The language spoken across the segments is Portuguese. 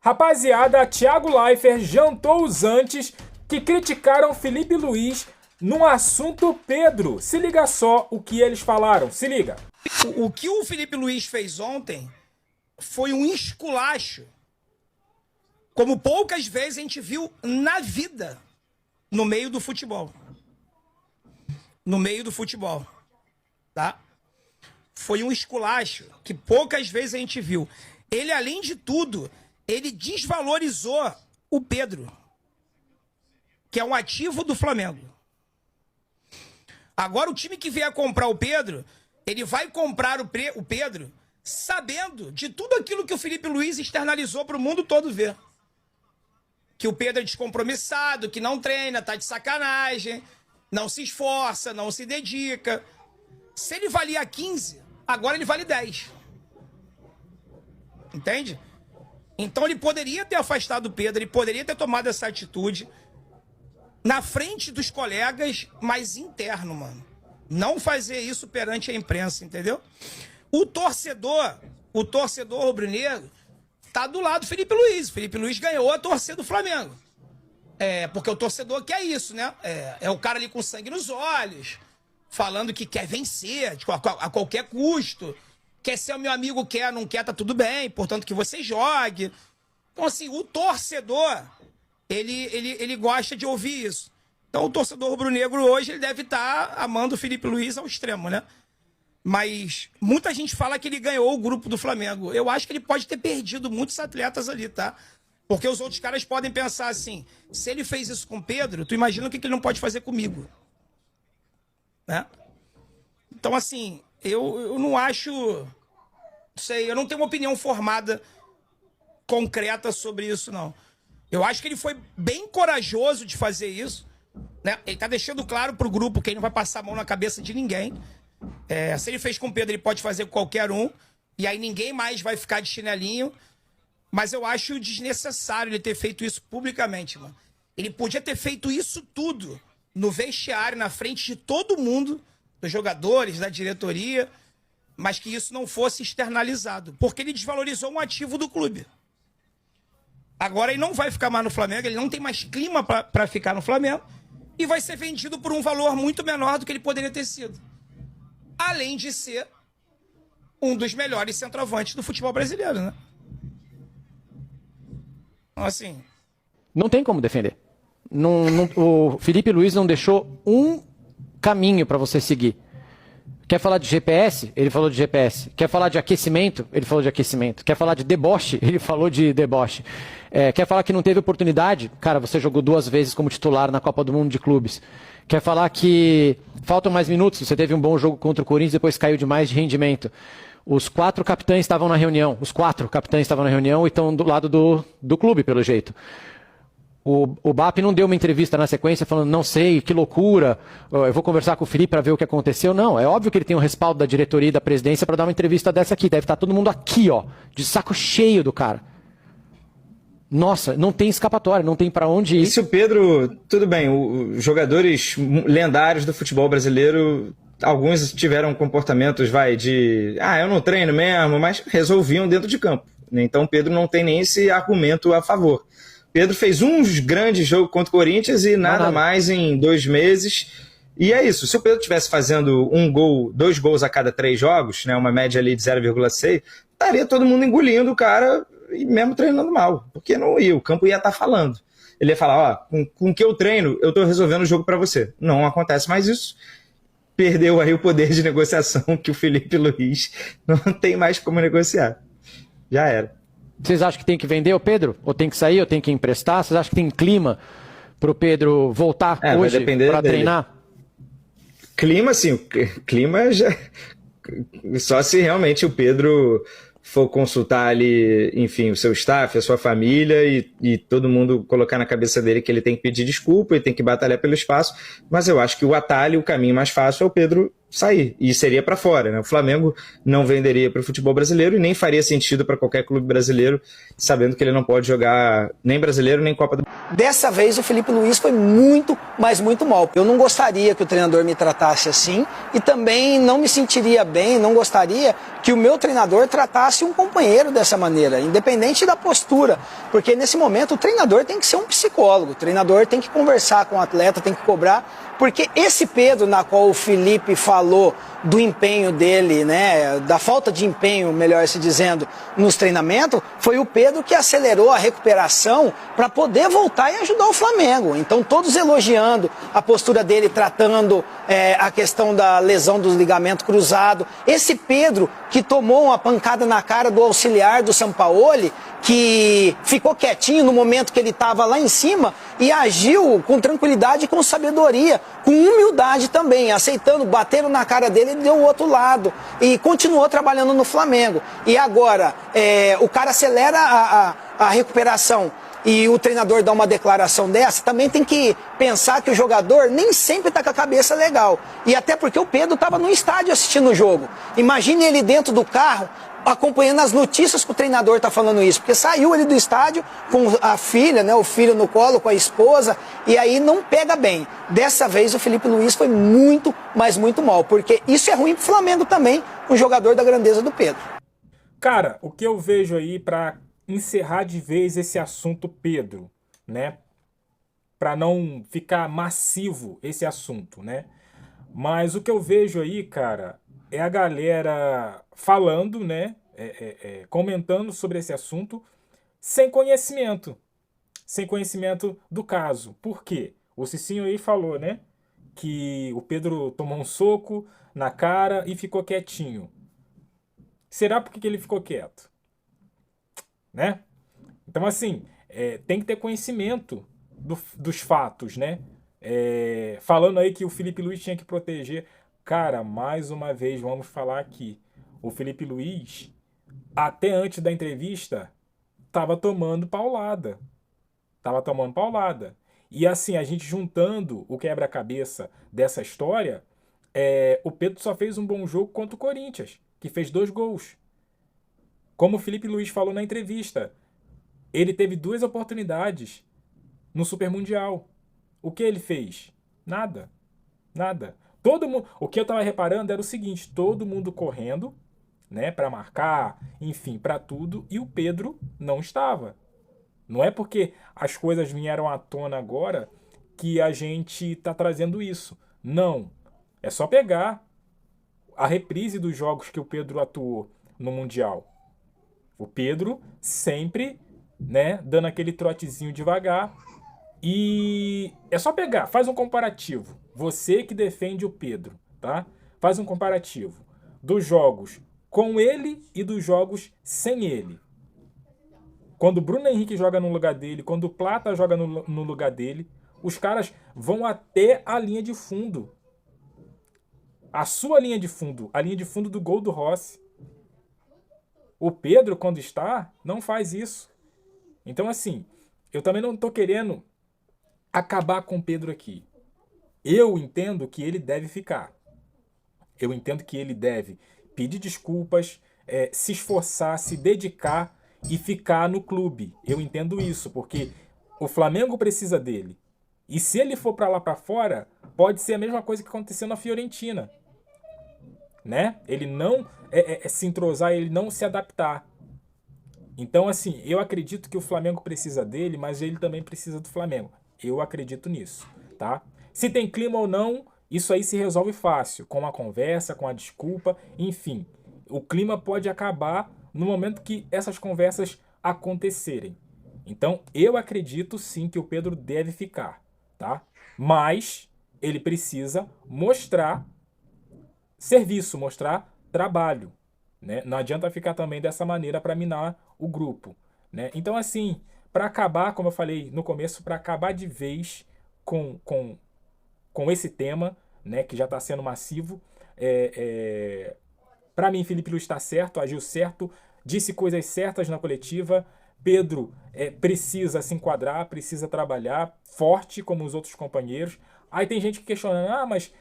Rapaziada, Thiago Leifert jantou os antes que criticaram Felipe Luiz no assunto Pedro. Se liga só o que eles falaram, se liga. O que o Felipe Luiz fez ontem foi um esculacho, como poucas vezes a gente viu na vida, no meio do futebol. No meio do futebol, tá? Foi um esculacho que poucas vezes a gente viu. Ele, além de tudo, ele desvalorizou o Pedro, que é um ativo do Flamengo. Agora, o time que vier comprar o Pedro, ele vai comprar o Pedro sabendo de tudo aquilo que o Felipe Luiz externalizou para o mundo todo ver. Que o Pedro é descompromissado, que não treina, tá de sacanagem, não se esforça, não se dedica. Se ele valia 15, agora ele vale 10. Entende? Então ele poderia ter afastado o Pedro, ele poderia ter tomado essa atitude na frente dos colegas, mas interno, mano. Não fazer isso perante a imprensa, entendeu? O torcedor rubro-negro tá do lado do Felipe Luiz. O Felipe Luiz ganhou a torcida do Flamengo. Porque o torcedor quer isso, né? É o cara ali com sangue nos olhos, falando que quer vencer a qualquer custo. Quer ser o meu amigo, quer, não quer, tá tudo bem, portanto que você jogue. Então, assim, o torcedor, ele gosta de ouvir isso. Então, o torcedor rubro-negro hoje, ele deve estar amando o Felipe Luiz ao extremo, né? Mas muita gente fala que ele ganhou o grupo do Flamengo. Eu acho que ele pode ter perdido muitos atletas ali, tá? Porque os outros caras podem pensar assim, se ele fez isso com o Pedro, tu imagina o que ele não pode fazer comigo. Né? Então, assim, eu não acho... Não sei, eu não tenho uma opinião formada concreta sobre isso, não. Eu acho que ele foi bem corajoso de fazer isso, né? Ele tá deixando claro pro grupo que ele não vai passar a mão na cabeça de ninguém. Se ele fez com o Pedro, ele pode fazer com qualquer um, e aí ninguém mais vai ficar de chinelinho. Mas eu acho desnecessário ele ter feito isso publicamente, mano. Ele podia ter feito isso tudo no vestiário, na frente de todo mundo, dos jogadores, da diretoria, mas que isso não fosse externalizado, porque ele desvalorizou um ativo do clube. Agora ele não vai ficar mais no Flamengo, ele não tem mais clima para ficar no Flamengo, e vai ser vendido por um valor muito menor do que ele poderia ter sido. Além de ser um dos melhores centroavantes do futebol brasileiro, né? Assim... Não tem como defender. O Felipe Luiz não deixou um caminho para você seguir. Quer falar de GPS? Ele falou de GPS. Quer falar de aquecimento? Ele falou de aquecimento. Quer falar de deboche? Ele falou de deboche. Quer falar que não teve oportunidade? Cara, você jogou 2 vezes como titular na Copa do Mundo de Clubes. Quer falar que faltam mais minutos? Você teve um bom jogo contra o Corinthians e depois caiu demais de rendimento. Os 4 capitães estavam na reunião. Os 4 capitães estavam na reunião e estão do lado do clube, pelo jeito. O BAP não deu uma entrevista na sequência falando, não sei, que loucura, eu vou conversar com o Felipe para ver o que aconteceu. Não, é óbvio que ele tem um respaldo da diretoria e da presidência para dar uma entrevista dessa aqui. Deve estar todo mundo aqui, ó, de saco cheio do cara. Nossa, não tem escapatória, não tem para onde ir. E se o Pedro, tudo bem, os jogadores lendários do futebol brasileiro, alguns tiveram comportamentos, eu não treino mesmo, mas resolviam dentro de campo. Então o Pedro não tem nem esse argumento a favor. Pedro fez um grande jogo contra o Corinthians e nada mais em 2 meses. E é isso. Se o Pedro estivesse fazendo 2 gols a cada 3 jogos, né, uma média ali de 0,6, estaria todo mundo engolindo o cara e mesmo treinando mal. Porque não ia, o campo ia estar falando. Ele ia falar, com o que eu treino, eu estou resolvendo o jogo para você. Não acontece mais isso. Perdeu aí o poder de negociação que o Felipe Luiz não tem mais como negociar. Já era. Vocês acham que tem que vender o Pedro? Ou tem que sair, ou tem que emprestar? Vocês acham que tem clima para o Pedro voltar hoje para treinar? Clima, sim. Clima já... Só se realmente o Pedro for consultar ali, enfim, o seu staff, a sua família e todo mundo colocar na cabeça dele que ele tem que pedir desculpa e tem que batalhar pelo espaço. Mas eu acho que o atalho, o caminho mais fácil é o Pedro sair. E seria para fora, né? O Flamengo não venderia para o futebol brasileiro e nem faria sentido para qualquer clube brasileiro, sabendo que ele não pode jogar nem brasileiro nem Copa do Dessa vez o Felipe Luiz foi muito, mas muito mal. Eu não gostaria que o treinador me tratasse assim e também não me sentiria bem, não gostaria que o meu treinador tratasse um companheiro dessa maneira, independente da postura. Porque nesse momento o treinador tem que ser um psicólogo, o treinador tem que conversar com o atleta, tem que cobrar. Porque esse Pedro, na qual o Felipe falou do empenho dele, né, da falta de empenho, melhor se dizendo, nos treinamentos, foi o Pedro que acelerou a recuperação para poder voltar e ajudar o Flamengo. Então todos elogiando a postura dele, tratando a questão da lesão do ligamento cruzado. Esse Pedro que tomou uma pancada na cara do auxiliar do Sampaoli, que ficou quietinho no momento que ele estava lá em cima e agiu com tranquilidade e com sabedoria, com humildade também, aceitando, bateram na cara dele e deu o outro lado e continuou trabalhando no Flamengo. E agora, o cara acelera a recuperação e o treinador dá uma declaração dessa, também tem que pensar que o jogador nem sempre está com a cabeça legal. E até porque o Pedro estava no estádio assistindo o jogo. Imagine ele dentro do carro, acompanhando as notícias que o treinador está falando isso, porque saiu ele do estádio com a filha, né, o filho no colo, com a esposa, e aí não pega bem. Dessa vez o Felipe Luiz foi muito, mas muito mal, porque isso é ruim pro Flamengo também, um jogador da grandeza do Pedro. Cara, o que eu vejo aí para encerrar de vez esse assunto Pedro, né, para não ficar massivo esse assunto, né, mas o que eu vejo aí, cara, é a galera falando, né, comentando sobre esse assunto sem conhecimento do caso. Por quê? O Cicinho aí falou, né, que o Pedro tomou um soco na cara e ficou quietinho. Será por que ele ficou quieto? Né? Então, assim, tem que ter conhecimento dos fatos, né? Falando aí que o Felipe Luiz tinha que proteger. Cara, mais uma vez, vamos falar aqui. O Felipe Luiz, até antes da entrevista, estava tomando paulada. E assim, a gente juntando o quebra-cabeça dessa história, o Pedro só fez um bom jogo contra o Corinthians, que fez 2 gols. Como o Felipe Luiz falou na entrevista, ele teve 2 oportunidades no Super Mundial. O que ele fez? Nada. Todo mundo, o que eu tava reparando era o seguinte, todo mundo correndo, né, para marcar, enfim, para tudo, e o Pedro não estava. Não é porque as coisas vieram à tona agora que a gente tá trazendo isso. Não. É só pegar a reprise dos jogos que o Pedro atuou no Mundial. O Pedro sempre, né, dando aquele trotezinho devagar. E é só pegar, faz um comparativo. Você que defende o Pedro, tá? Faz um comparativo dos jogos com ele e dos jogos sem ele. Quando o Bruno Henrique joga no lugar dele, quando o Plata joga no lugar dele, os caras vão até a linha de fundo. A sua linha de fundo, a linha de fundo do gol do Rossi. O Pedro, quando está, não faz isso. Então, assim, eu também não tô querendo acabar com o Pedro aqui. Eu entendo que ele deve ficar. Eu entendo que ele deve pedir desculpas, se esforçar, se dedicar e ficar no clube. Eu entendo isso, porque o Flamengo precisa dele. E se ele for para lá para fora, pode ser a mesma coisa que aconteceu na Fiorentina. Né? Ele não se entrosar, ele não se adaptar. Então, assim, eu acredito que o Flamengo precisa dele, mas ele também precisa do Flamengo. Eu acredito nisso, tá? Se tem clima ou não, isso aí se resolve fácil, com a conversa, com a desculpa, enfim. O clima pode acabar no momento que essas conversas acontecerem. Então, eu acredito sim que o Pedro deve ficar, tá? Mas ele precisa mostrar serviço, mostrar trabalho, né? Não adianta ficar também dessa maneira para minar o grupo, né? Então, assim, para acabar, como eu falei no começo, para acabar de vez com esse tema, né, que já está sendo massivo, para mim, Felipe Luiz está certo, agiu certo, disse coisas certas na coletiva. Pedro precisa se enquadrar, precisa trabalhar forte como os outros companheiros. Aí tem gente que questiona, mas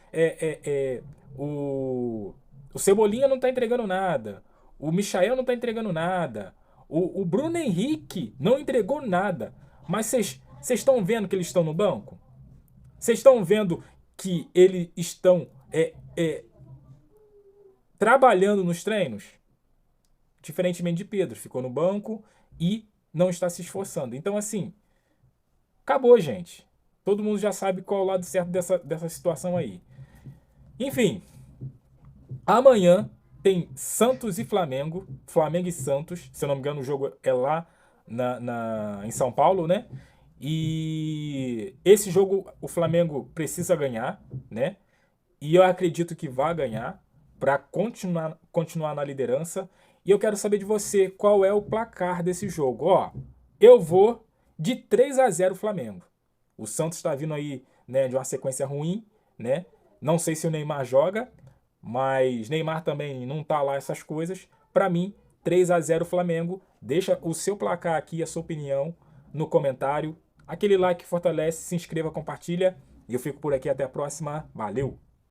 o Cebolinha não está entregando nada, o Michael não está entregando nada, o Bruno Henrique não entregou nada. Mas Vocês estão vendo que eles estão no banco? Vocês estão vendo que eles estão trabalhando nos treinos? Diferentemente de Pedro, ficou no banco e não está se esforçando. Então, assim, acabou, gente. Todo mundo já sabe qual é o lado certo dessa situação aí. Enfim, amanhã tem Santos e Flamengo. Flamengo e Santos. Se eu não me engano, o jogo é lá em São Paulo, né? E esse jogo o Flamengo precisa ganhar, né? E eu acredito que vai ganhar para continuar na liderança. E eu quero saber de você qual é o placar desse jogo. Ó, eu vou de 3-0 Flamengo. O Santos está vindo aí, né, de uma sequência ruim, né? Não sei se o Neymar joga, mas Neymar também não tá lá essas coisas. Para mim, 3-0 Flamengo. Deixa o seu placar aqui, a sua opinião no comentário. Aquele like que fortalece, se inscreva, compartilha. E eu fico por aqui, até a próxima. Valeu!